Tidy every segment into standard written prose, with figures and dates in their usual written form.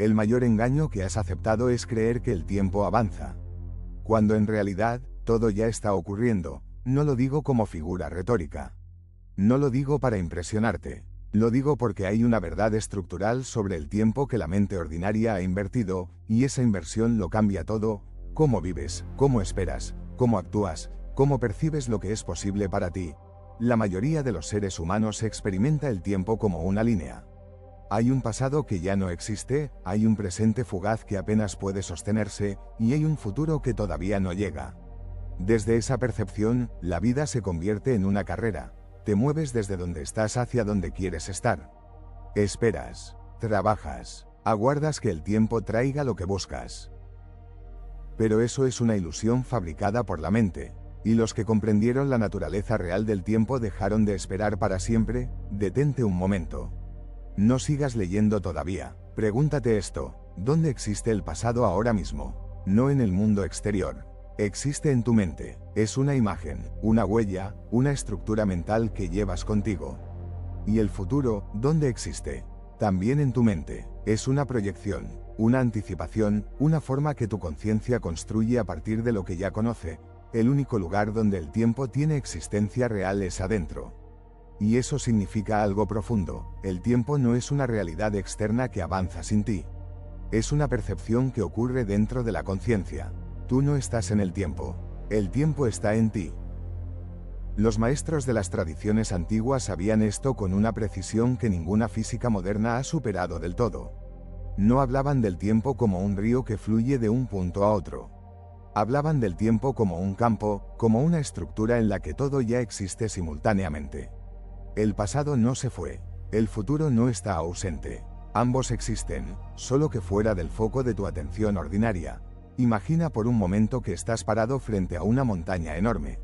El mayor engaño que has aceptado es creer que el tiempo avanza, cuando en realidad, todo ya está ocurriendo. No lo digo como figura retórica. No lo digo para impresionarte. Lo digo porque hay una verdad estructural sobre el tiempo que la mente ordinaria ha invertido, y esa inversión lo cambia todo: cómo vives, cómo esperas, cómo actúas, cómo percibes lo que es posible para ti. La mayoría de los seres humanos experimenta el tiempo como una línea. Hay un pasado que ya no existe, hay un presente fugaz que apenas puede sostenerse, y hay un futuro que todavía no llega. Desde esa percepción, la vida se convierte en una carrera. Te mueves desde donde estás hacia donde quieres estar. Esperas, trabajas, aguardas que el tiempo traiga lo que buscas. Pero eso es una ilusión fabricada por la mente, y los que comprendieron la naturaleza real del tiempo dejaron de esperar para siempre. Detente un momento. No sigas leyendo todavía. Pregúntate esto: ¿dónde existe el pasado ahora mismo? No en el mundo exterior. Existe en tu mente. Es una imagen, una huella, una estructura mental que llevas contigo. ¿Y el futuro, dónde existe? También en tu mente. Es una proyección, una anticipación, una forma que tu conciencia construye a partir de lo que ya conoce. El único lugar donde el tiempo tiene existencia real es adentro. Y eso significa algo profundo: el tiempo no es una realidad externa que avanza sin ti. Es una percepción que ocurre dentro de la conciencia. Tú no estás en el tiempo está en ti. Los maestros de las tradiciones antiguas sabían esto con una precisión que ninguna física moderna ha superado del todo. No hablaban del tiempo como un río que fluye de un punto a otro. Hablaban del tiempo como un campo, como una estructura en la que todo ya existe simultáneamente. El pasado no se fue. El futuro no está ausente. Ambos existen, solo que fuera del foco de tu atención ordinaria. Imagina por un momento que estás parado frente a una montaña enorme.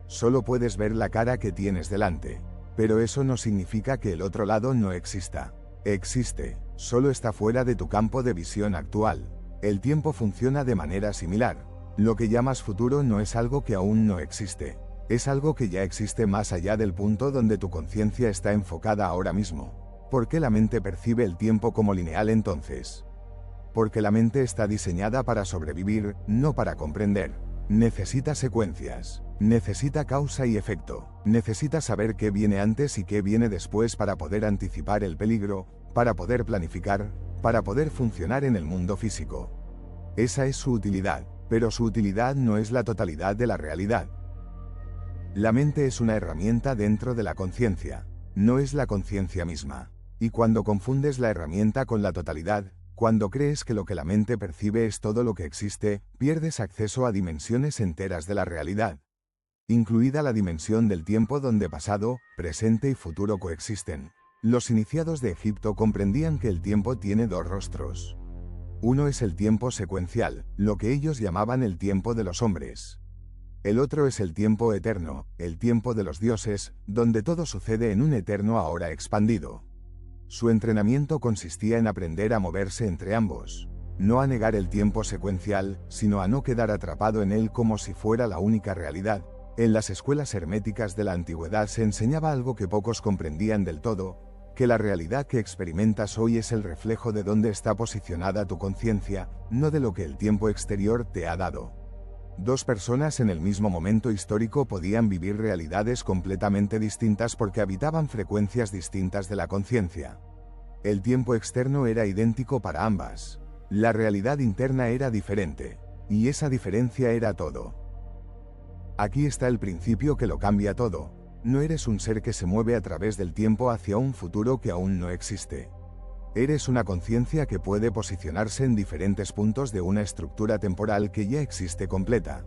Solo puedes ver la cara que tienes delante. Pero eso no significa que el otro lado no exista. Existe, solo está fuera de tu campo de visión actual. El tiempo funciona de manera similar. Lo que llamas futuro no es algo que aún no existe. Es algo que ya existe más allá del punto donde tu conciencia está enfocada ahora mismo. ¿Por qué la mente percibe el tiempo como lineal entonces? Porque la mente está diseñada para sobrevivir, no para comprender. Necesita secuencias, necesita causa y efecto, necesita saber qué viene antes y qué viene después para poder anticipar el peligro, para poder planificar, para poder funcionar en el mundo físico. Esa es su utilidad, pero su utilidad no es la totalidad de la realidad. La mente es una herramienta dentro de la conciencia, no es la conciencia misma. Y cuando confundes la herramienta con la totalidad, cuando crees que lo que la mente percibe es todo lo que existe, pierdes acceso a dimensiones enteras de la realidad, incluida la dimensión del tiempo donde pasado, presente y futuro coexisten. Los iniciados de Egipto comprendían que el tiempo tiene dos rostros. Uno es el tiempo secuencial, lo que ellos llamaban el tiempo de los hombres. El otro es el tiempo eterno, el tiempo de los dioses, donde todo sucede en un eterno ahora expandido. Su entrenamiento consistía en aprender a moverse entre ambos, no a negar el tiempo secuencial, sino a no quedar atrapado en él como si fuera la única realidad. En las escuelas herméticas de la antigüedad se enseñaba algo que pocos comprendían del todo: que la realidad que experimentas hoy es el reflejo de dónde está posicionada tu conciencia, no de lo que el tiempo exterior te ha dado. Dos personas en el mismo momento histórico podían vivir realidades completamente distintas porque habitaban frecuencias distintas de la conciencia. El tiempo externo era idéntico para ambas. La realidad interna era diferente, y esa diferencia era todo. Aquí está el principio que lo cambia todo. No eres un ser que se mueve a través del tiempo hacia un futuro que aún no existe. Eres una conciencia que puede posicionarse en diferentes puntos de una estructura temporal que ya existe completa.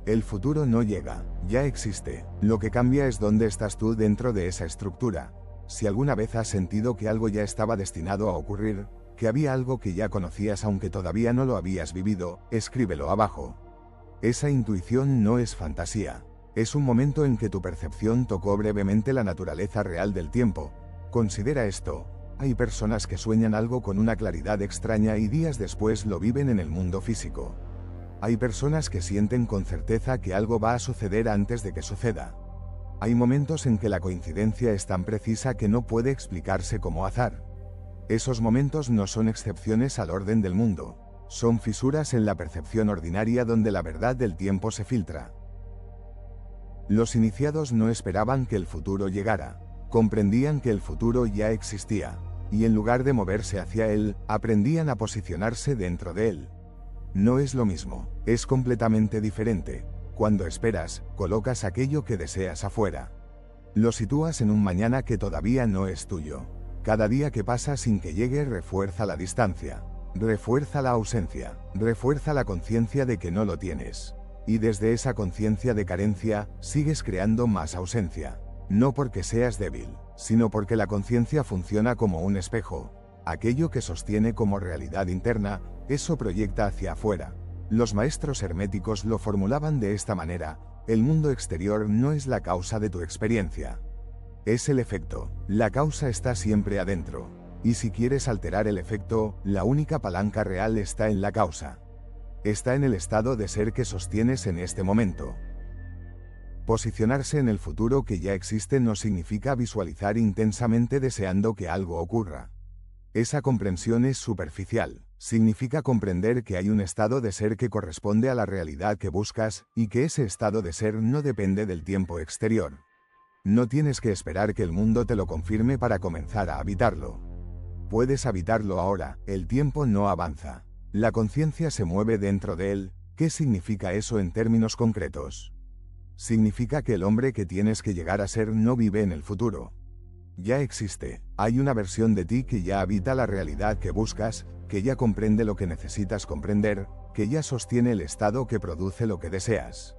El futuro no llega, ya existe. Lo que cambia es dónde estás tú dentro de esa estructura. Si alguna vez has sentido que algo ya estaba destinado a ocurrir, que había algo que ya conocías aunque todavía no lo habías vivido, escríbelo abajo. Esa intuición no es fantasía. Es un momento en que tu percepción tocó brevemente la naturaleza real del tiempo. Considera esto. Hay personas que sueñan algo con una claridad extraña y días después lo viven en el mundo físico. Hay personas que sienten con certeza que algo va a suceder antes de que suceda. Hay momentos en que la coincidencia es tan precisa que no puede explicarse como azar. Esos momentos no son excepciones al orden del mundo, son fisuras en la percepción ordinaria donde la verdad del tiempo se filtra. Los iniciados no esperaban que el futuro llegara, comprendían que el futuro ya existía, y en lugar de moverse hacia él, aprendían a posicionarse dentro de él. No es lo mismo, es completamente diferente. Cuando esperas, colocas aquello que deseas afuera. Lo sitúas en un mañana que todavía no es tuyo. Cada día que pasa sin que llegue refuerza la distancia, refuerza la ausencia, refuerza la conciencia de que no lo tienes. Y desde esa conciencia de carencia, sigues creando más ausencia. No porque seas débil, sino porque la conciencia funciona como un espejo. Aquello que sostiene como realidad interna, eso proyecta hacia afuera. Los maestros herméticos lo formulaban de esta manera: el mundo exterior no es la causa de tu experiencia. Es el efecto, la causa está siempre adentro. Y si quieres alterar el efecto, la única palanca real está en la causa. Está en el estado de ser que sostienes en este momento. Posicionarse en el futuro que ya existe no significa visualizar intensamente deseando que algo ocurra. Esa comprensión es superficial. Significa comprender que hay un estado de ser que corresponde a la realidad que buscas, y que ese estado de ser no depende del tiempo exterior. No tienes que esperar que el mundo te lo confirme para comenzar a habitarlo. Puedes habitarlo ahora, el tiempo no avanza. La conciencia se mueve dentro de él. ¿Qué significa eso en términos concretos? Significa que el hombre que tienes que llegar a ser no vive en el futuro. Ya existe, hay una versión de ti que ya habita la realidad que buscas, que ya comprende lo que necesitas comprender, que ya sostiene el estado que produce lo que deseas.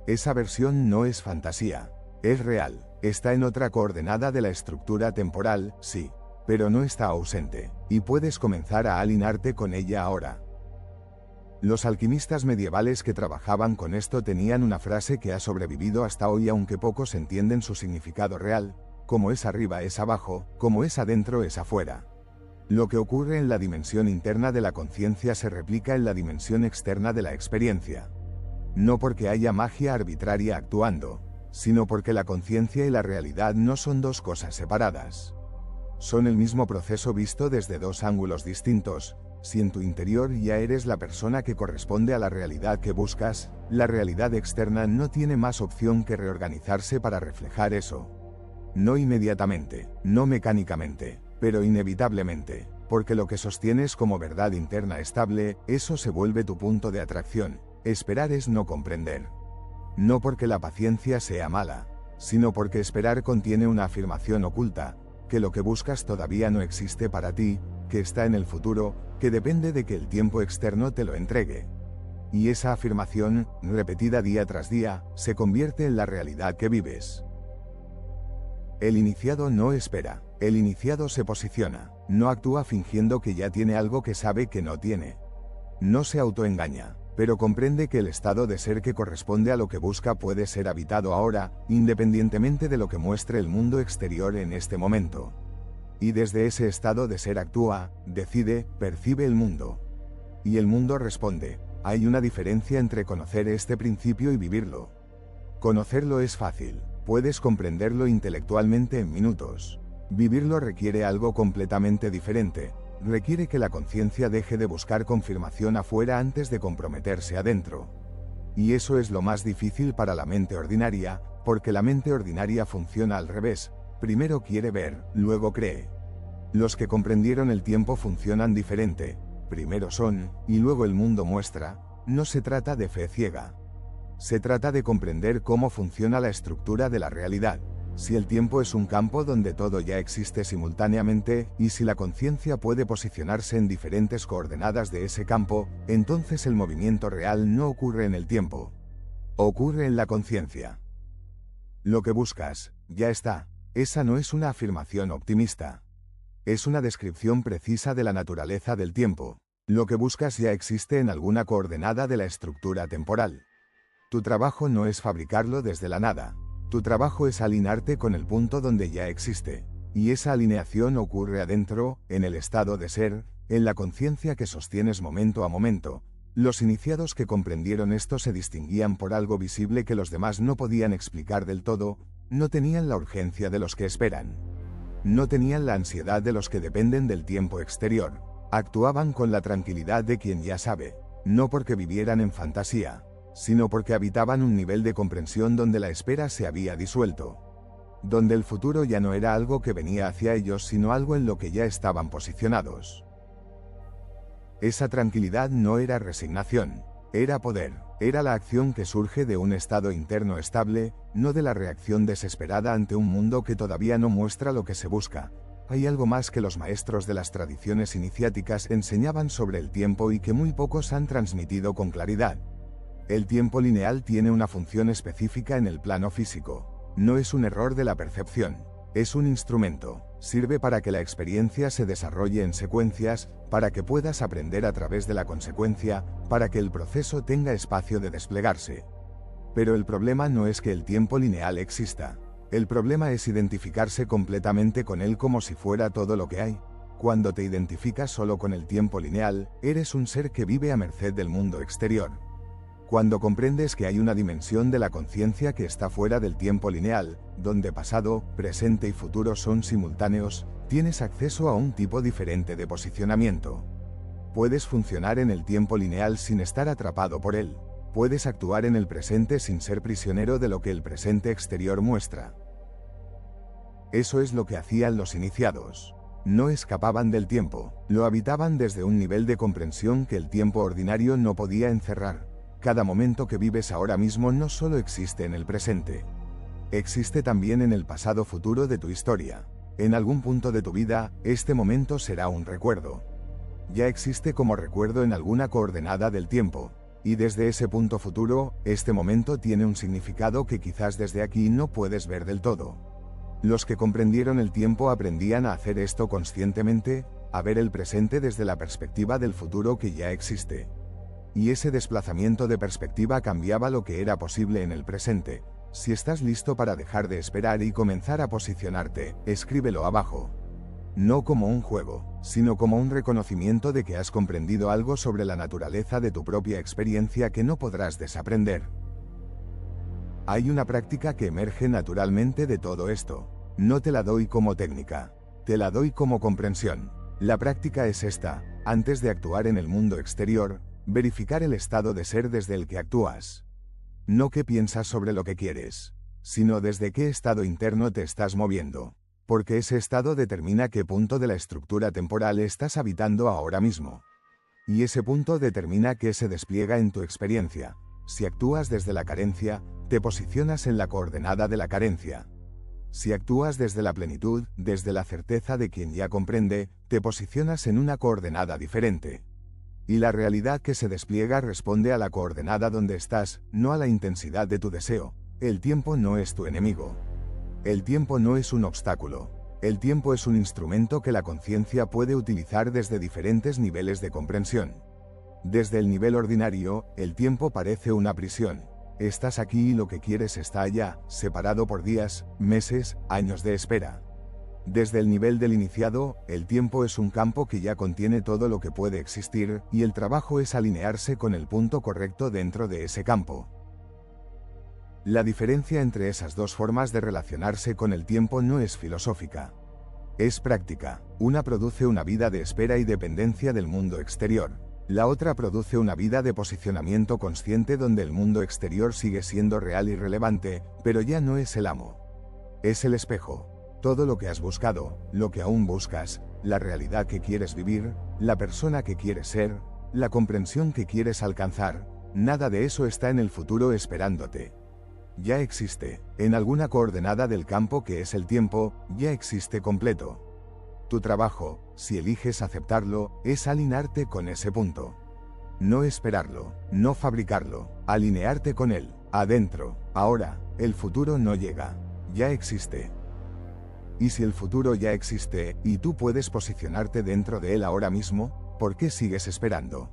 Esa versión no es fantasía, es real, está en otra coordenada de la estructura temporal, sí, pero no está ausente, y puedes comenzar a alinearte con ella ahora. Los alquimistas medievales que trabajaban con esto tenían una frase que ha sobrevivido hasta hoy, aunque pocos entienden su significado real: como es arriba es abajo, como es adentro es afuera. Lo que ocurre en la dimensión interna de la conciencia se replica en la dimensión externa de la experiencia. No porque haya magia arbitraria actuando, sino porque la conciencia y la realidad no son dos cosas separadas. Son el mismo proceso visto desde dos ángulos distintos. Si en tu interior ya eres la persona que corresponde a la realidad que buscas, la realidad externa no tiene más opción que reorganizarse para reflejar eso. No inmediatamente, no mecánicamente, pero inevitablemente, porque lo que sostienes como verdad interna estable, eso se vuelve tu punto de atracción. Esperar es no comprender. No porque la paciencia sea mala, sino porque esperar contiene una afirmación oculta, que lo que buscas todavía no existe para ti, que está en el futuro, que depende de que el tiempo externo te lo entregue. Y esa afirmación, repetida día tras día, se convierte en la realidad que vives. El iniciado no espera, el iniciado se posiciona, no actúa fingiendo que ya tiene algo que sabe que no tiene. No se autoengaña, pero comprende que el estado de ser que corresponde a lo que busca puede ser habitado ahora, independientemente de lo que muestre el mundo exterior en este momento. Y desde ese estado de ser actúa, decide, percibe el mundo. Y el mundo responde. Hay una diferencia entre conocer este principio y vivirlo. Conocerlo es fácil, puedes comprenderlo intelectualmente en minutos. Vivirlo requiere algo completamente diferente. Requiere que la conciencia deje de buscar confirmación afuera antes de comprometerse adentro. Y eso es lo más difícil para la mente ordinaria, porque la mente ordinaria funciona al revés. Primero quiere ver, luego cree. Los que comprendieron el tiempo funcionan diferente. Primero son, y luego el mundo muestra. No se trata de fe ciega. Se trata de comprender cómo funciona la estructura de la realidad. Si el tiempo es un campo donde todo ya existe simultáneamente, y si la conciencia puede posicionarse en diferentes coordenadas de ese campo, entonces el movimiento real no ocurre en el tiempo. Ocurre en la conciencia. Lo que buscas, ya está. Esa no es una afirmación optimista. Es una descripción precisa de la naturaleza del tiempo. Lo que buscas ya existe en alguna coordenada de la estructura temporal. Tu trabajo no es fabricarlo desde la nada. Tu trabajo es alinearte con el punto donde ya existe. Y esa alineación ocurre adentro, en el estado de ser, en la conciencia que sostienes momento a momento. Los iniciados que comprendieron esto se distinguían por algo visible que los demás no podían explicar del todo, no tenían la urgencia de los que esperan. No tenían la ansiedad de los que dependen del tiempo exterior. Actuaban con la tranquilidad de quien ya sabe, no porque vivieran en fantasía, sino porque habitaban un nivel de comprensión donde la espera se había disuelto. Donde el futuro ya no era algo que venía hacia ellos, sino algo en lo que ya estaban posicionados. Esa tranquilidad no era resignación, era poder, era la acción que surge de un estado interno estable, no de la reacción desesperada ante un mundo que todavía no muestra lo que se busca. Hay algo más que los maestros de las tradiciones iniciáticas enseñaban sobre el tiempo y que muy pocos han transmitido con claridad. El tiempo lineal tiene una función específica en el plano físico. No es un error de la percepción, es un instrumento. Sirve para que la experiencia se desarrolle en secuencias, para que puedas aprender a través de la consecuencia, para que el proceso tenga espacio de desplegarse. Pero el problema no es que el tiempo lineal exista. El problema es identificarse completamente con él como si fuera todo lo que hay. Cuando te identificas solo con el tiempo lineal, eres un ser que vive a merced del mundo exterior. Cuando comprendes que hay una dimensión de la conciencia que está fuera del tiempo lineal, donde pasado, presente y futuro son simultáneos, tienes acceso a un tipo diferente de posicionamiento. Puedes funcionar en el tiempo lineal sin estar atrapado por él. Puedes actuar en el presente sin ser prisionero de lo que el presente exterior muestra. Eso es lo que hacían los iniciados. No escapaban del tiempo, lo habitaban desde un nivel de comprensión que el tiempo ordinario no podía encerrar. Cada momento que vives ahora mismo no solo existe en el presente. Existe también en el pasado futuro de tu historia. En algún punto de tu vida, este momento será un recuerdo. Ya existe como recuerdo en alguna coordenada del tiempo. Y desde ese punto futuro, este momento tiene un significado que quizás desde aquí no puedes ver del todo. Los que comprendieron el tiempo aprendían a hacer esto conscientemente, a ver el presente desde la perspectiva del futuro que ya existe. Y ese desplazamiento de perspectiva cambiaba lo que era posible en el presente. Si estás listo para dejar de esperar y comenzar a posicionarte, escríbelo abajo. No como un juego, sino como un reconocimiento de que has comprendido algo sobre la naturaleza de tu propia experiencia que no podrás desaprender. Hay una práctica que emerge naturalmente de todo esto. No te la doy como técnica, te la doy como comprensión. La práctica es esta: antes de actuar en el mundo exterior, verificar el estado de ser desde el que actúas. No qué piensas sobre lo que quieres, sino desde qué estado interno te estás moviendo. Porque ese estado determina qué punto de la estructura temporal estás habitando ahora mismo. Y ese punto determina qué se despliega en tu experiencia. Si actúas desde la carencia, te posicionas en la coordenada de la carencia. Si actúas desde la plenitud, desde la certeza de quien ya comprende, te posicionas en una coordenada diferente. Y la realidad que se despliega responde a la coordenada donde estás, no a la intensidad de tu deseo. El tiempo no es tu enemigo. El tiempo no es un obstáculo. El tiempo es un instrumento que la conciencia puede utilizar desde diferentes niveles de comprensión. Desde el nivel ordinario, el tiempo parece una prisión. Estás aquí y lo que quieres está allá, separado por días, meses, años de espera. Desde el nivel del iniciado, el tiempo es un campo que ya contiene todo lo que puede existir, y el trabajo es alinearse con el punto correcto dentro de ese campo. La diferencia entre esas dos formas de relacionarse con el tiempo no es filosófica. Es práctica. Una produce una vida de espera y dependencia del mundo exterior. La otra produce una vida de posicionamiento consciente donde el mundo exterior sigue siendo real y relevante, pero ya no es el amo. Es el espejo. Todo lo que has buscado, lo que aún buscas, la realidad que quieres vivir, la persona que quieres ser, la comprensión que quieres alcanzar, nada de eso está en el futuro esperándote. Ya existe, en alguna coordenada del campo que es el tiempo, ya existe completo. Tu trabajo, si eliges aceptarlo, es alinearte con ese punto. No esperarlo, no fabricarlo, alinearte con él, adentro, ahora. El futuro no llega, ya existe. Y si el futuro ya existe, y tú puedes posicionarte dentro de él ahora mismo, ¿por qué sigues esperando?